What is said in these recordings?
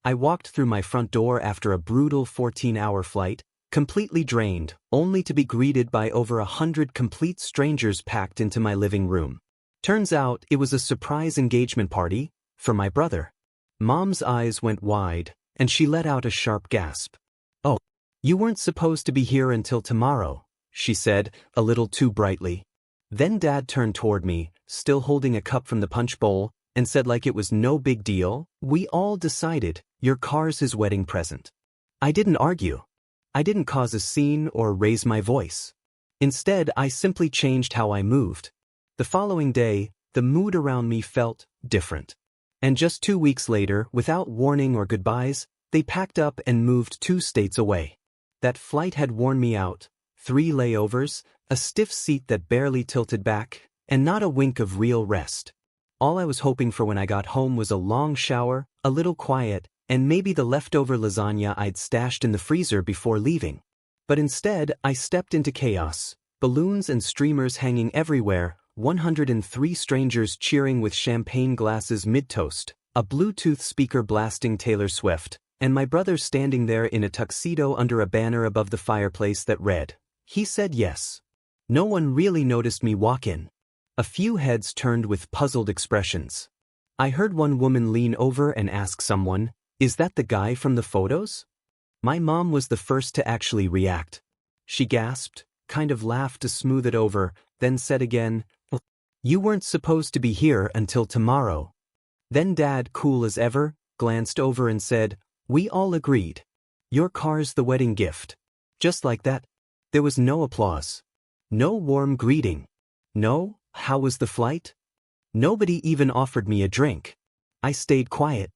I walked through my front door after a brutal 14-hour flight, completely drained, only to be greeted by over 100 complete strangers packed into my living room. Turns out it was a surprise engagement party for my brother. Mom's eyes went wide, and she let out a sharp gasp. "Oh, you weren't supposed to be here until tomorrow," she said, a little too brightly. Then Dad turned toward me, still holding a cup from the punch bowl, and said like it was no big deal, "We all decided your car's his wedding present." I didn't argue. I didn't cause a scene or raise my voice. Instead, I simply changed how I moved. The following day, the mood around me felt different. And just 2 weeks later, without warning or goodbyes, they packed up and moved 2 states away. That flight had worn me out. 3 layovers, a stiff seat that barely tilted back, and not a wink of real rest. All I was hoping for when I got home was a long shower, a little quiet, and maybe the leftover lasagna I'd stashed in the freezer before leaving. But instead, I stepped into chaos. Balloons and streamers hanging everywhere, 103 strangers cheering with champagne glasses mid-toast, a Bluetooth speaker blasting Taylor Swift, and my brother standing there in a tuxedo under a banner above the fireplace that read, "He said yes." No one really noticed me walk in. A few heads turned with puzzled expressions. I heard one woman lean over and ask someone, "Is that the guy from the photos?" My mom was the first to actually react. She gasped, kind of laughed to smooth it over, then said again, "You weren't supposed to be here until tomorrow." Then Dad, cool as ever, glanced over and said, "We all agreed. Your car's the wedding gift." Just like that. There was no applause. No warm greeting. No, "How was the flight?" Nobody even offered me a drink. I stayed quiet.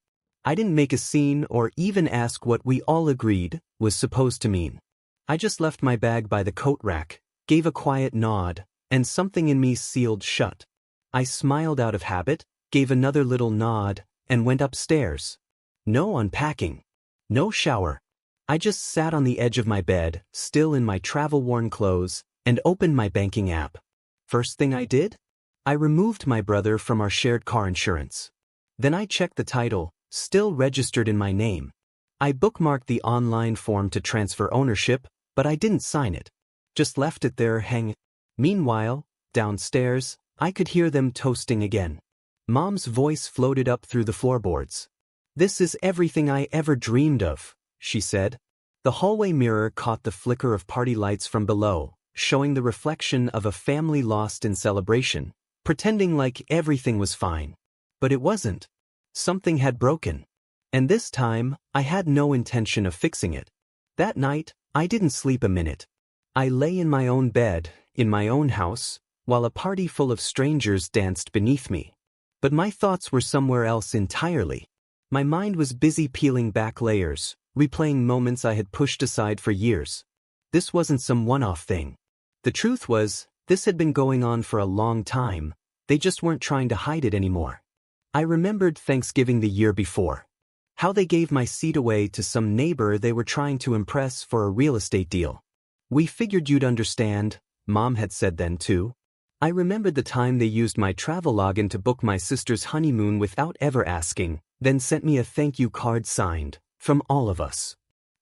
I didn't make a scene or even ask what we all agreed was supposed to mean. I just left my bag by the coat rack, gave a quiet nod, and something in me sealed shut. I smiled out of habit, gave another little nod, and went upstairs. No unpacking. No shower. I just sat on the edge of my bed, still in my travel-worn clothes, and opened my banking app. First thing I did? I removed my brother from our shared car insurance. Then I checked the title, still registered in my name. I bookmarked the online form to transfer ownership, but I didn't sign it. Just left it there hanging. Meanwhile, downstairs, I could hear them toasting again. Mom's voice floated up through the floorboards. "This is everything I ever dreamed of," she said. The hallway mirror caught the flicker of party lights from below, showing the reflection of a family lost in celebration, pretending like everything was fine. But it wasn't. Something had broken. And this time, I had no intention of fixing it. That night, I didn't sleep a minute. I lay in my own bed, in my own house, while a party full of strangers danced beneath me. But my thoughts were somewhere else entirely. My mind was busy peeling back layers, replaying moments I had pushed aside for years. This wasn't some one-off thing. The truth was, this had been going on for a long time. They just weren't trying to hide it anymore. I remembered Thanksgiving the year before. How they gave my seat away to some neighbor they were trying to impress for a real estate deal. "We figured you'd understand," Mom had said then too. I remembered the time they used my travel login to book my sister's honeymoon without ever asking, then sent me a thank you card signed, from all of us.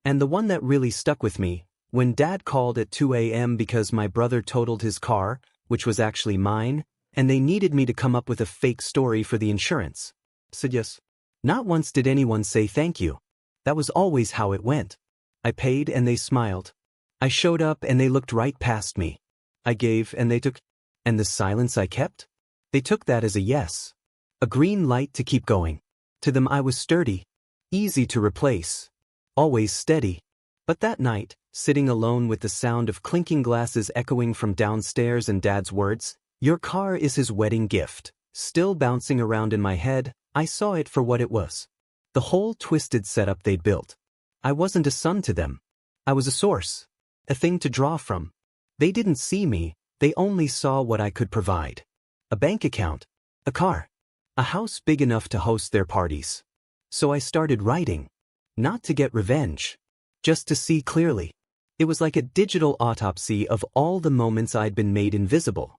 And the one that really stuck with me, when Dad called at 2 a.m. because my brother totaled his car, which was actually mine, and they needed me to come up with a fake story for the insurance. Said yes. Not once did anyone say thank you. That was always how it went. I paid and they smiled. I showed up and they looked right past me. I gave and they took. And the silence I kept? They took that as a yes. A green light to keep going. To them I was sturdy. Easy to replace. Always steady. But that night, sitting alone with the sound of clinking glasses echoing from downstairs and Dad's words, "Your car is his wedding gift," still bouncing around in my head, I saw it for what it was. The whole twisted setup they'd built. I wasn't a son to them. I was a source. A thing to draw from. They didn't see me, they only saw what I could provide. A bank account. A car. A house big enough to host their parties. So I started writing. Not to get revenge. Just to see clearly. It was like a digital autopsy of all the moments I'd been made invisible.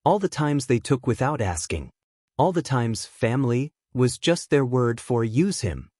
All the times they took without asking. All the times family was just their word for use him.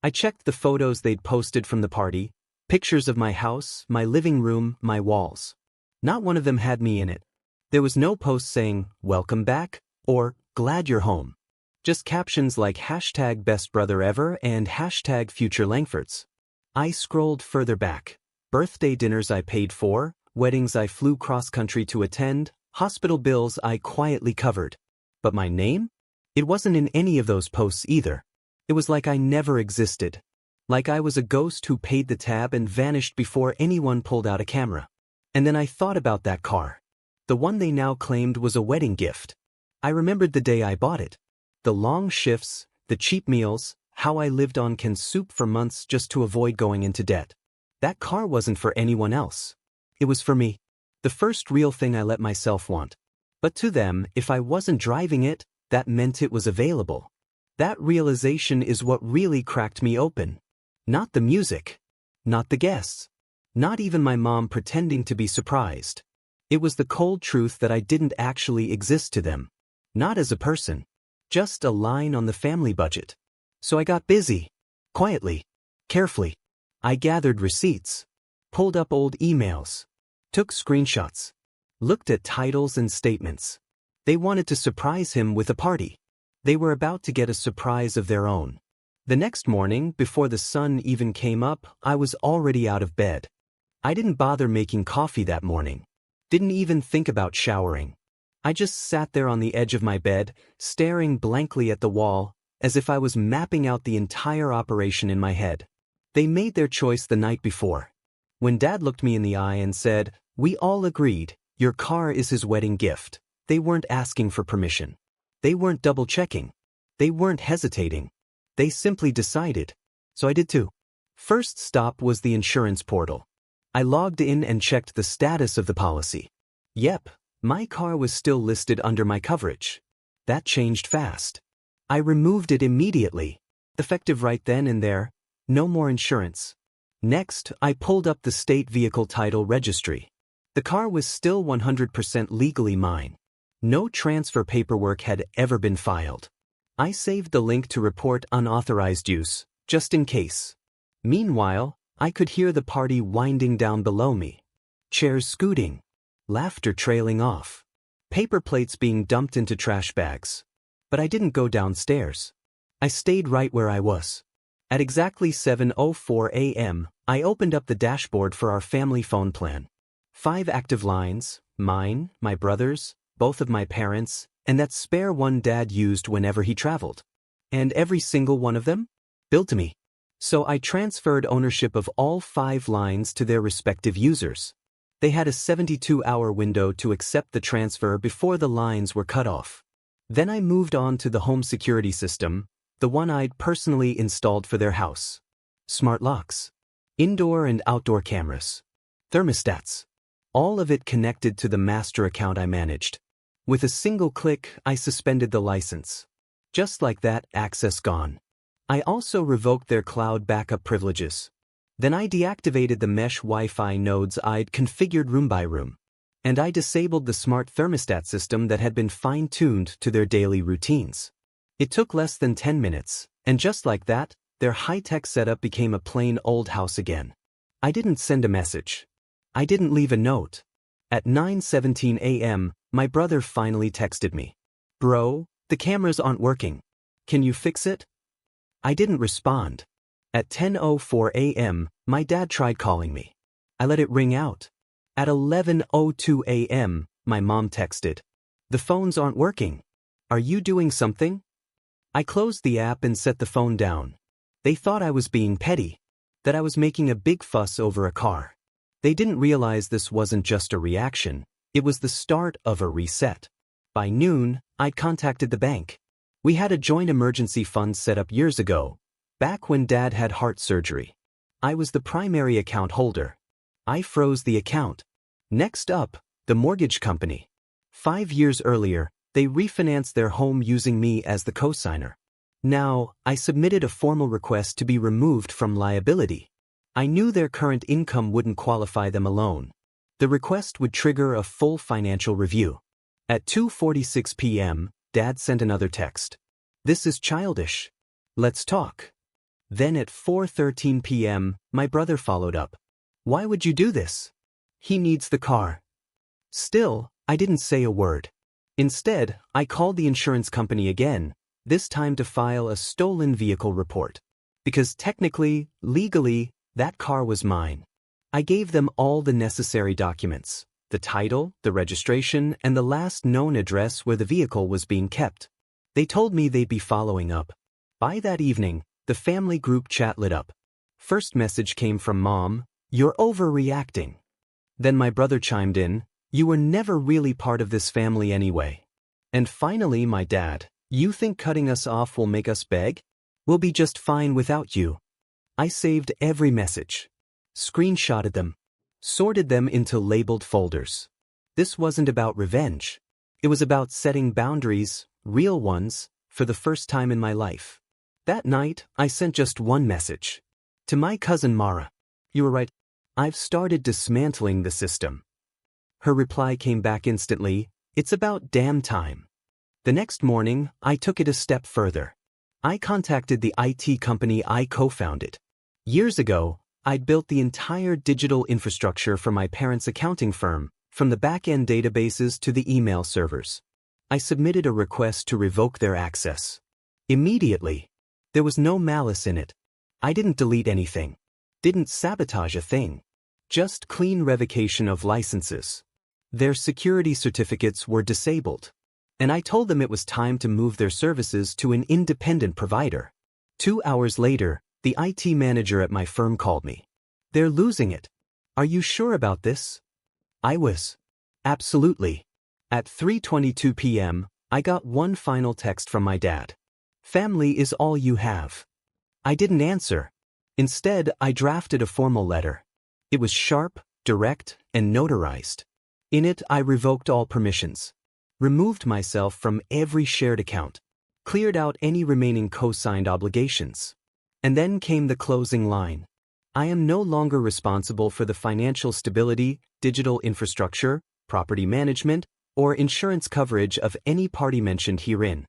I checked the photos they'd posted from the party, pictures of my house, my living room, my walls. Not one of them had me in it. There was no post saying, "Welcome back," or "Glad you're home." Just captions like #BestBrotherEver and #FutureLangfords. I scrolled further back. Birthday dinners I paid for, weddings I flew cross-country to attend, hospital bills I quietly covered. But my name? It wasn't in any of those posts either. It was like I never existed. Like I was a ghost who paid the tab and vanished before anyone pulled out a camera. And then I thought about that car. The one they now claimed was a wedding gift. I remembered the day I bought it. The long shifts, the cheap meals, how I lived on canned soup for months just to avoid going into debt. That car wasn't for anyone else. It was for me. The first real thing I let myself want. But to them, if I wasn't driving it, that meant it was available. That realization is what really cracked me open. Not the music. Not the guests. Not even my mom pretending to be surprised. It was the cold truth that I didn't actually exist to them. Not as a person. Just a line on the family budget. So I got busy. Quietly. Carefully. I gathered receipts. Pulled up old emails. Took screenshots. Looked at titles and statements. They wanted to surprise him with a party. They were about to get a surprise of their own. The next morning, before the sun even came up, I was already out of bed. I didn't bother making coffee that morning. Didn't even think about showering. I just sat there on the edge of my bed, staring blankly at the wall, as if I was mapping out the entire operation in my head. They made their choice the night before. When Dad looked me in the eye and said, "We all agreed, your car is his wedding gift," they weren't asking for permission. They weren't double-checking. They weren't hesitating. They simply decided. So I did too. First stop was the insurance portal. I logged in and checked the status of the policy. Yep, my car was still listed under my coverage. That changed fast. I removed it immediately. Effective right then and there. No more insurance. Next, I pulled up the state vehicle title registry. The car was still 100% legally mine. No transfer paperwork had ever been filed. I saved the link to report unauthorized use, just in case. Meanwhile, I could hear the party winding down below me. Chairs scooting. Laughter trailing off. Paper plates being dumped into trash bags. But I didn't go downstairs. I stayed right where I was. At exactly 7:04 a.m., I opened up the dashboard for our family phone plan. 5 active lines, mine, my brother's, both of my parents, and that spare one Dad used whenever he traveled. And every single one of them? Billed to me. So I transferred ownership of all 5 lines to their respective users. They had a 72-hour window to accept the transfer before the lines were cut off. Then I moved on to the home security system, the one I'd personally installed for their house. Smart locks. Indoor and outdoor cameras. Thermostats. All of it connected to the master account I managed. With a single click, I suspended the license. Just like that, access gone. I also revoked their cloud backup privileges. Then I deactivated the mesh Wi-Fi nodes I'd configured room by room. And I disabled the smart thermostat system that had been fine-tuned to their daily routines. It took less than 10 minutes, and just like that, their high-tech setup became a plain old house again. I didn't send a message. I didn't leave a note. At 9:17 a.m., my brother finally texted me. "Bro, the cameras aren't working. Can you fix it?" I didn't respond. At 10:04 a.m., my dad tried calling me. I let it ring out. At 11:02 a.m., my mom texted. "The phones aren't working. Are you doing something?" I closed the app and set the phone down. They thought I was being petty, that I was making a big fuss over a car. They didn't realize this wasn't just a reaction, it was the start of a reset. By noon, I'd contacted the bank. We had a joint emergency fund set up years ago, back when Dad had heart surgery. I was the primary account holder. I froze the account. Next up, the mortgage company. 5 years earlier, they refinanced their home using me as the cosigner. Now, I submitted a formal request to be removed from liability. I knew their current income wouldn't qualify them alone. The request would trigger a full financial review. At 2:46 p.m., Dad sent another text. "This is childish. Let's talk." Then at 4:13 p.m., my brother followed up. Why would you do this? He needs the car. Still, I didn't say a word. Instead, I called the insurance company again, this time to file a stolen vehicle report. Because technically, legally, that car was mine. I gave them all the necessary documents, the title, the registration, and the last known address where the vehicle was being kept. They told me they'd be following up. By that evening, the family group chat lit up. First message came from Mom, "You're overreacting." Then my brother chimed in, "You were never really part of this family anyway." And finally my dad, "You think cutting us off will make us beg? We'll be just fine without you." I saved every message, screenshotted them, sorted them into labeled folders. This wasn't about revenge. It was about setting boundaries, real ones, for the first time in my life. That night, I sent just one message. To my cousin Mara. "You were right. I've started dismantling the system." Her reply came back instantly, "It's about damn time." The next morning, I took it a step further. I contacted the IT company I co-founded. Years ago, I'd built the entire digital infrastructure for my parents' accounting firm, from the back-end databases to the email servers. I submitted a request to revoke their access. Immediately. There was no malice in it. I didn't delete anything. Didn't sabotage a thing. Just clean revocation of licenses. Their security certificates were disabled. And I told them it was time to move their services to an independent provider. 2 hours later, the IT manager at my firm called me. "They're losing it. Are you sure about this?" I was. Absolutely. At 3:22 p.m., I got one final text from my dad. "Family is all you have." I didn't answer. Instead, I drafted a formal letter. It was sharp, direct, and notarized. In it, I revoked all permissions, removed myself from every shared account, cleared out any remaining co-signed obligations. And then came the closing line. I am no longer responsible for the financial stability, digital infrastructure, property management, or insurance coverage of any party mentioned herein.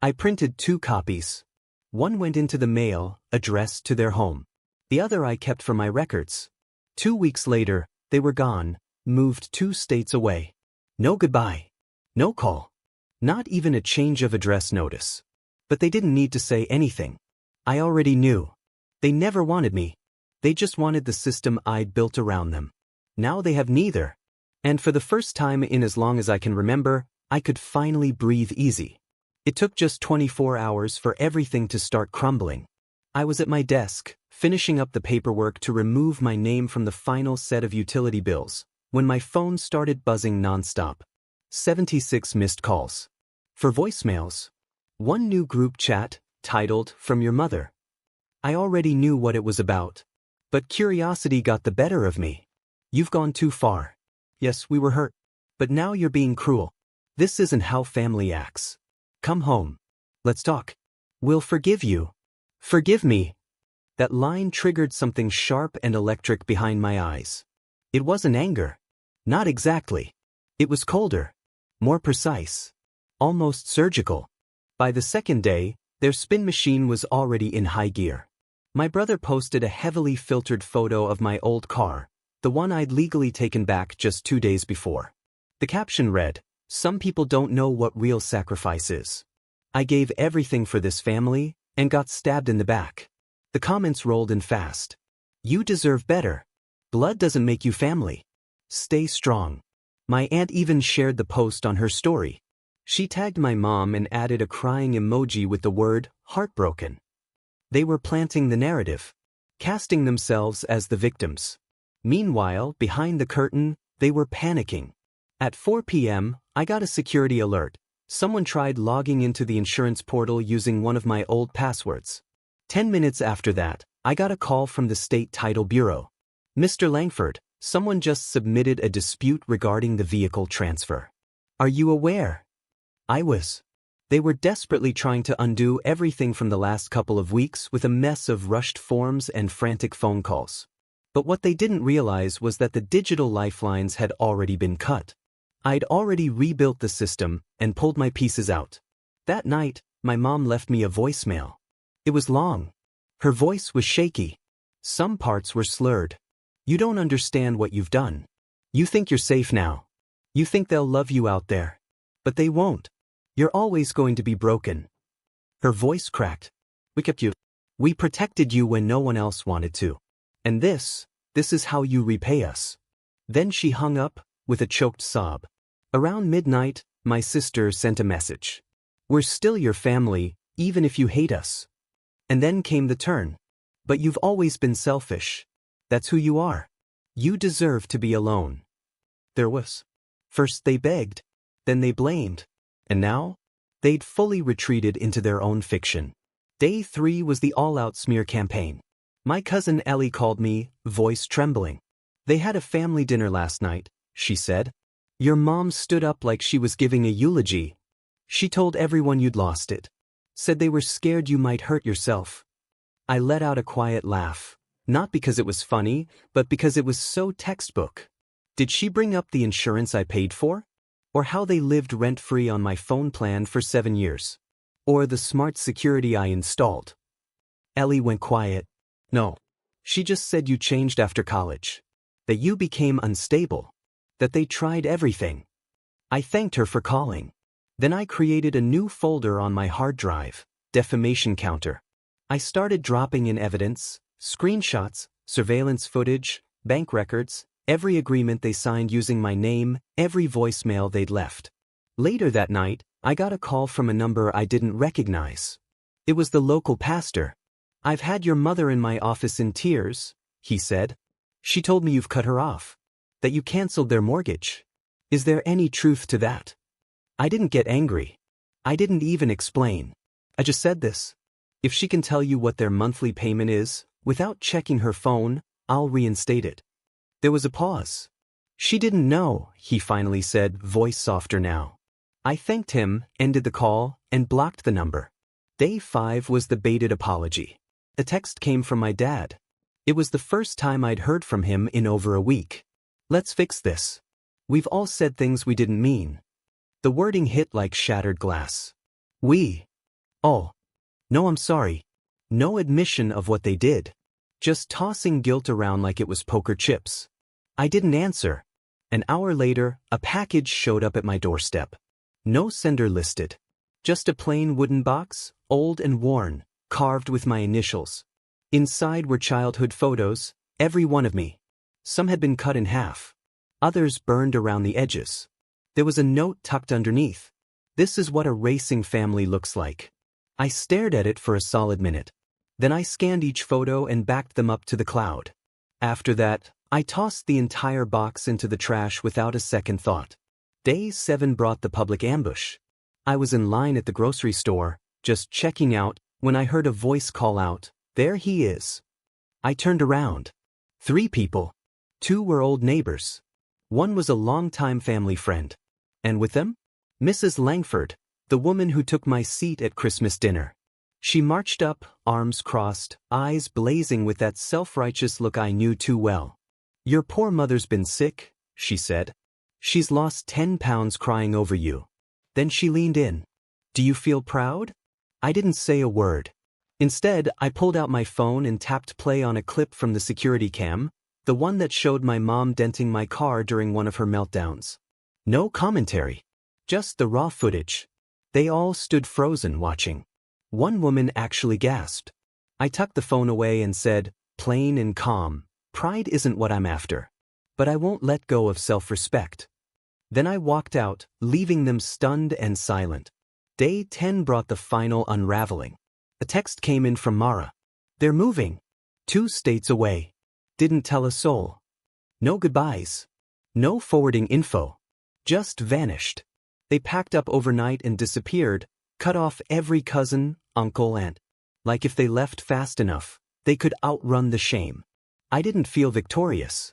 I printed 2 copies. One went into the mail, addressed to their home. The other I kept for my records. 2 weeks later, they were gone, moved 2 states away. No goodbye. No call. Not even a change of address notice. But they didn't need to say anything. I already knew. They never wanted me. They just wanted the system I'd built around them. Now they have neither. And for the first time in as long as I can remember, I could finally breathe easy. It took just 24 hours for everything to start crumbling. I was at my desk, finishing up the paperwork to remove my name from the final set of utility bills, when my phone started buzzing nonstop. 76 missed calls. For voicemails. One new group chat, titled, "From Your Mother." I already knew what it was about. But curiosity got the better of me. "You've gone too far. Yes, we were hurt. But now you're being cruel. This isn't how family acts. Come home. Let's talk. We'll forgive you. Forgive me." That line triggered something sharp and electric behind my eyes. It wasn't anger. Not exactly. It was colder. More precise. Almost surgical. By the second day, their spin machine was already in high gear. My brother posted a heavily filtered photo of my old car, the one I'd legally taken back just 2 days before. The caption read, "Some people don't know what real sacrifice is. I gave everything for this family, and got stabbed in the back." The comments rolled in fast. "You deserve better. Blood doesn't make you family. Stay strong." My aunt even shared the post on her story. She tagged my mom and added a crying emoji with the word, "heartbroken." They were planting the narrative, casting themselves as the victims. Meanwhile, behind the curtain, they were panicking. At 4 p.m., I got a security alert. Someone tried logging into the insurance portal using one of my old passwords. 10 minutes after that, I got a call from the State Title Bureau. "Mr. Langford, someone just submitted a dispute regarding the vehicle transfer. Are you aware?" I was. They were desperately trying to undo everything from the last couple of weeks with a mess of rushed forms and frantic phone calls. But what they didn't realize was that the digital lifelines had already been cut. I'd already rebuilt the system and pulled my pieces out. That night, my mom left me a voicemail. It was long. Her voice was shaky. Some parts were slurred. You don't understand what you've done. You think you're safe now. You think they'll love you out there. But they won't. You're always going to be broken. Her voice cracked. We kept you. We protected you when no one else wanted to. And this is how you repay us. Then she hung up, with a choked sob. Around midnight, my sister sent a message. We're still your family, even if you hate us. And then came the turn. But you've always been selfish. That's who you are. You deserve to be alone. There was. First they begged, then they blamed. And now? They'd fully retreated into their own fiction. Day 3 was the all-out smear campaign. My cousin Ellie called me, voice trembling. They had a family dinner last night, she said. Your mom stood up like she was giving a eulogy. She told everyone you'd lost it. Said they were scared you might hurt yourself. I let out a quiet laugh. Not because it was funny, but because it was so textbook. Did she bring up the insurance I paid for? Or how they lived rent-free on my phone plan for 7 years? Or the smart security I installed? Ellie went quiet. No. She just said you changed after college. That you became unstable. That they tried everything. I thanked her for calling. Then I created a new folder on my hard drive, defamation counter. I started dropping in evidence, screenshots, surveillance footage, bank records, every agreement they signed using my name, every voicemail they'd left. Later that night, I got a call from a number I didn't recognize. It was the local pastor. I've had your mother in my office in tears, he said. She told me you've cut her off. That you canceled their mortgage. Is there any truth to that? I didn't get angry. I didn't even explain. I just said this. If she can tell you what their monthly payment is, without checking her phone, I'll reinstate it. There was a pause. She didn't know, he finally said, voice softer now. I thanked him, ended the call, and blocked the number. Day 5 was the baited apology. A text came from my dad. It was the first time I'd heard from him in over a week. Let's fix this. We've all said things we didn't mean. The wording hit like shattered glass. We. Oh. No, I'm sorry. No admission of what they did. Just tossing guilt around like it was poker chips. I didn't answer. An hour later, a package showed up at my doorstep. No sender listed. Just a plain wooden box, old and worn, carved with my initials. Inside were childhood photos, every one of me. Some had been cut in half. Others burned around the edges. There was a note tucked underneath. This is what a racing family looks like. I stared at it for a solid minute. Then I scanned each photo and backed them up to the cloud. After that, I tossed the entire box into the trash without a second thought. Day 7 brought the public ambush. I was in line at the grocery store, just checking out, when I heard a voice call out, "There he is." I turned around. 3 people. 2 were old neighbors. 1 was a longtime family friend. And with them? Mrs. Langford, the woman who took my seat at Christmas dinner. She marched up, arms crossed, eyes blazing with that self-righteous look I knew too well. Your poor mother's been sick, she said. She's lost 10 pounds crying over you. Then she leaned in. Do you feel proud? I didn't say a word. Instead, I pulled out my phone and tapped play on a clip from the security cam, the one that showed my mom denting my car during one of her meltdowns. No commentary. Just the raw footage. They all stood frozen watching. One woman actually gasped. I tucked the phone away and said, plain and calm, pride isn't what I'm after. But I won't let go of self-respect. Then I walked out, leaving them stunned and silent. Day 10 brought the final unraveling. A text came in from Mara. They're moving. 2 states away. Didn't tell a soul. No goodbyes. No forwarding info. Just vanished. They packed up overnight and disappeared, cut off every cousin, uncle, aunt. Like if they left fast enough, they could outrun the shame. I didn't feel victorious.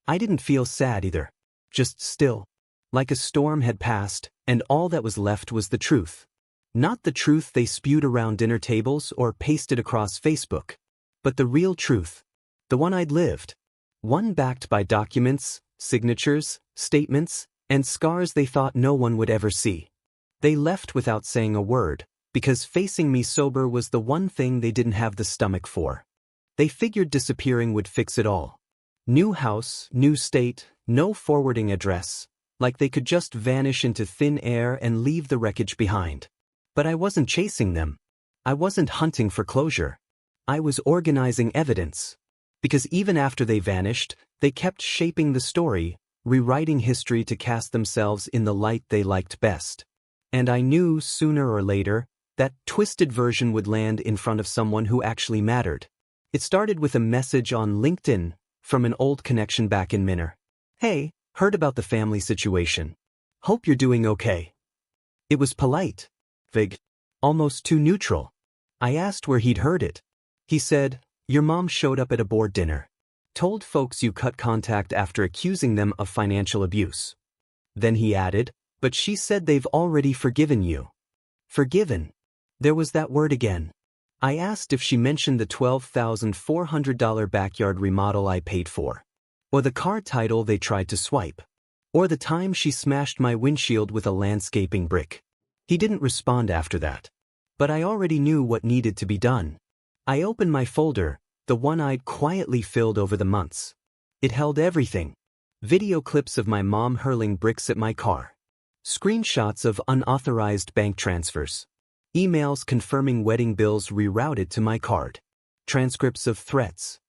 I didn't feel sad either. Just still. Like a storm had passed, and all that was left was the truth. Not the truth they spewed around dinner tables or pasted across Facebook, but the real truth. The one I'd lived. One backed by documents, signatures, statements, and scars they thought no one would ever see. They left without saying a word, because facing me sober was the one thing they didn't have the stomach for. They figured disappearing would fix it all. New house, new state, no forwarding address, like they could just vanish into thin air and leave the wreckage behind. But I wasn't chasing them. I wasn't hunting for closure. I was organizing evidence. Because even after they vanished, they kept shaping the story, rewriting history to cast themselves in the light they liked best. And I knew, sooner or later, that twisted version would land in front of someone who actually mattered. It started with a message on LinkedIn from an old connection back in Minner. "Hey, heard about the family situation. Hope you're doing okay." It was polite, vague, almost too neutral. I asked where he'd heard it. He said, "Your mom showed up at a board dinner. Told folks you cut contact after accusing them of financial abuse." Then he added, "But she said they've already forgiven you." Forgiven. There was that word again. I asked if she mentioned the $12,400 backyard remodel I paid for, or the car title they tried to swipe, or the time she smashed my windshield with a landscaping brick. He didn't respond after that. But I already knew what needed to be done. I opened my folder, the one I'd quietly filled over the months. It held everything. Video clips of my mom hurling bricks at my car. Screenshots of unauthorized bank transfers. Emails confirming wedding bills rerouted to my card. Transcripts of threats.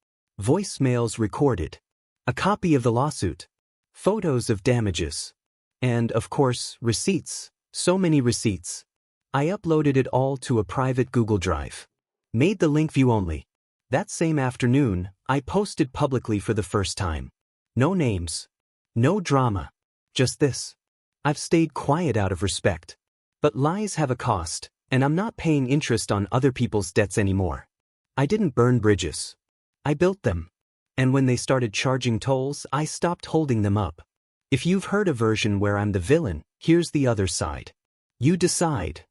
Voicemails recorded. A copy of the lawsuit. Photos of damages. And, of course, receipts. So many receipts. I uploaded it all to a private Google Drive. Made the link view only. That same afternoon, I posted publicly for the first time. No names. No drama. Just this. I've stayed quiet out of respect. But lies have a cost, and I'm not paying interest on other people's debts anymore. I didn't burn bridges. I built them. And when they started charging tolls, I stopped holding them up. If you've heard a version where I'm the villain, here's the other side. You decide.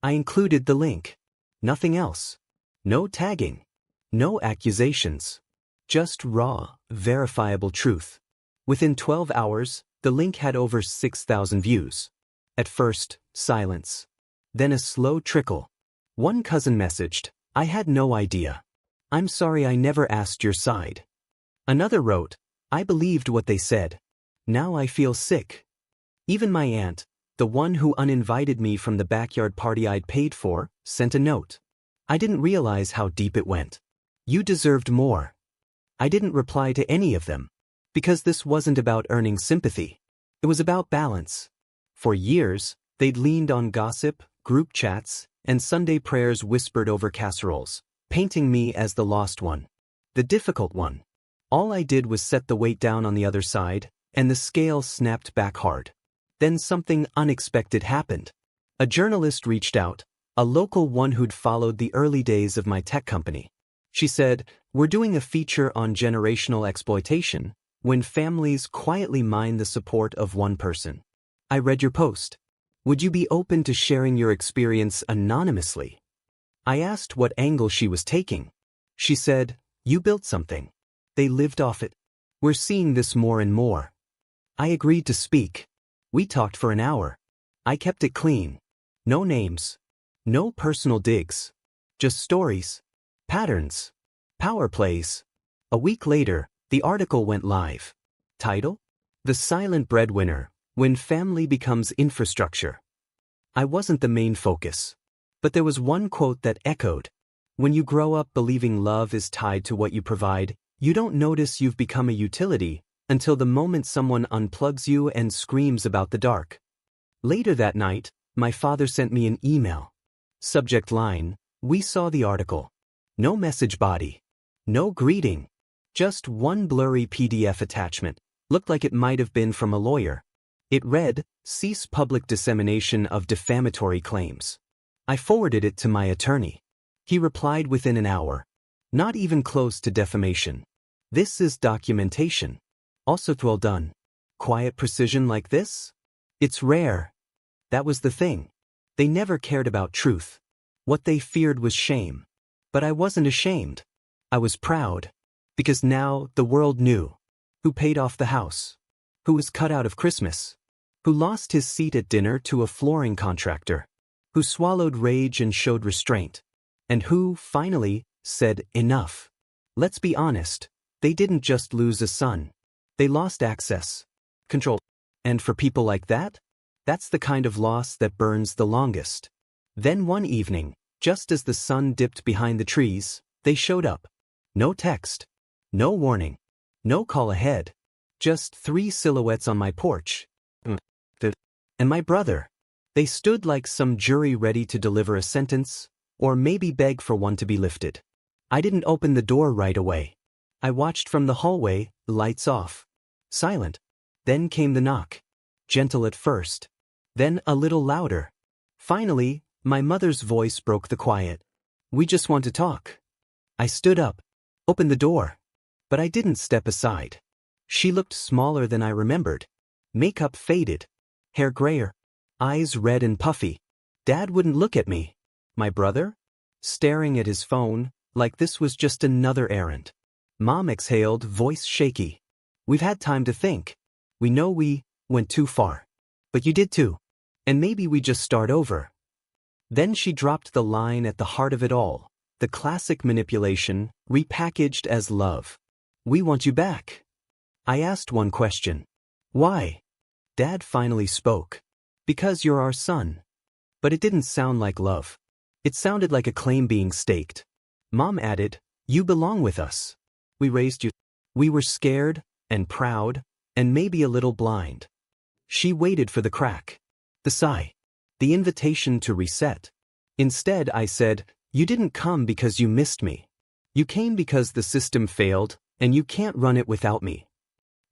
I included the link. Nothing else. No tagging. No accusations. Just raw, verifiable truth. Within 12 hours, the link had over 6,000 views. At first, silence. Then a slow trickle. One cousin messaged, "I had no idea. I'm sorry I never asked your side." Another wrote, "I believed what they said. Now I feel sick." Even my aunt, the one who uninvited me from the backyard party I'd paid for, sent a note. I didn't realize how deep it went. "You deserved more." I didn't reply to any of them. Because this wasn't about earning sympathy. It was about balance. For years, they'd leaned on gossip, group chats, and Sunday prayers whispered over casseroles, painting me as the lost one. The difficult one. All I did was set the weight down on the other side, and the scale snapped back hard. Then something unexpected happened. A journalist reached out, a local one who'd followed the early days of my tech company. She said, "We're doing a feature on generational exploitation, when families quietly mine the support of one person. I read your post. Would you be open to sharing your experience anonymously?" I asked what angle she was taking. She said, "You built something. They lived off it. We're seeing this more and more." I agreed to speak. We talked for an hour. I kept it clean. No names. No personal digs. Just stories. Patterns. Power plays. A week later, the article went live. Title? "The Silent Breadwinner, When Family Becomes Infrastructure." I wasn't the main focus. But there was one quote that echoed. When you grow up believing love is tied to what you provide, you don't notice you've become a utility until the moment someone unplugs you and screams about the dark. Later that night, my father sent me an email. Subject line, "We saw the article." No message body. No greeting. Just one blurry PDF attachment. Looked like it might have been from a lawyer. It read, "Cease public dissemination of defamatory claims." I forwarded it to my attorney. He replied within an hour. Not even close to defamation. "This is documentation." Also well done. Quiet precision like this? It's rare. That was the thing. They never cared about truth. What they feared was shame. But I wasn't ashamed. I was proud. Because now the world knew. Who paid off the house. Who was cut out of Christmas. Who lost his seat at dinner to a flooring contractor. who swallowed rage and showed restraint, and who, finally, said, enough. Let's be honest, they didn't just lose a son. They lost access, control. And for people like that, that's the kind of loss that burns the longest. Then one evening, just as the sun dipped behind the trees, they showed up. No text, no warning, no call ahead, just 3 silhouettes on my porch. And my brother. They stood like some jury ready to deliver a sentence, or maybe beg for one to be lifted. I didn't open the door right away. I watched from the hallway, lights off. Silent. Then came the knock. Gentle at first. Then a little louder. Finally, my mother's voice broke the quiet. We just want to talk. I stood up, opened the door. But I didn't step aside. She looked smaller than I remembered. Makeup faded. Hair grayer. Eyes red and puffy. Dad wouldn't look at me. My brother? Staring at his phone, like this was just another errand. Mom exhaled, voice shaky. We've had time to think. We know we went too far. But you did too. And maybe we just start over. Then she dropped the line at the heart of it all. The classic manipulation, repackaged as love. We want you back. I asked one question. Why? Dad finally spoke. Because you're our son. But it didn't sound like love. It sounded like a claim being staked. Mom added, you belong with us. We raised you. We were scared, and proud, and maybe a little blind. She waited for the crack. The sigh. The invitation to reset. Instead, I said, you didn't come because you missed me. You came because the system failed, and you can't run it without me.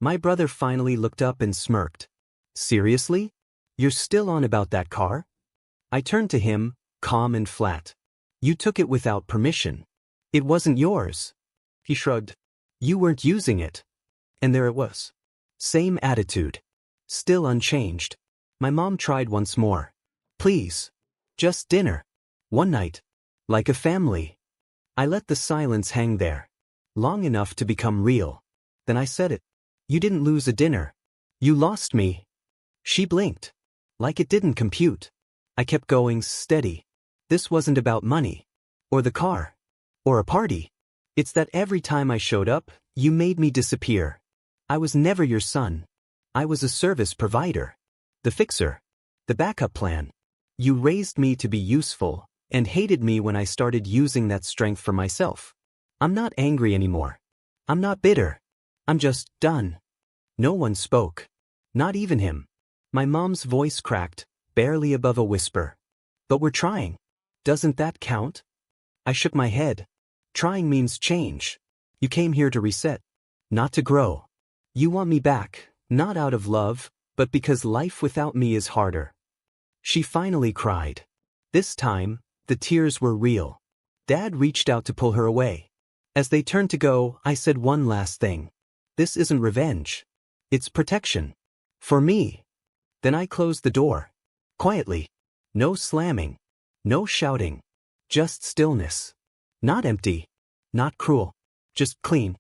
My brother finally looked up and smirked. Seriously? You're still on about that car? I turned to him, calm and flat. You took it without permission. It wasn't yours. He shrugged. You weren't using it. And there it was. Same attitude. Still unchanged. My mom tried once more. Please. Just dinner. One night. Like a family. I let the silence hang there. Long enough to become real. Then I said it. You didn't lose a dinner. You lost me. She blinked. Like it didn't compute. I kept going steady. This wasn't about money. Or the car. Or a party. It's that every time I showed up, you made me disappear. I was never your son. I was a service provider. The fixer. The backup plan. You raised me to be useful, and hated me when I started using that strength for myself. I'm not angry anymore. I'm not bitter. I'm just done. No one spoke. Not even him. My mom's voice cracked, barely above a whisper. But we're trying. Doesn't that count? I shook my head. Trying means change. You came here to reset, not to grow. You want me back, not out of love, but because life without me is harder. She finally cried. This time, the tears were real. Dad reached out to pull her away. As they turned to go, I said one last thing. This isn't revenge. It's protection. For me. Then I closed the door. Quietly. No slamming. No shouting. Just stillness. Not empty. Not cruel. Just clean.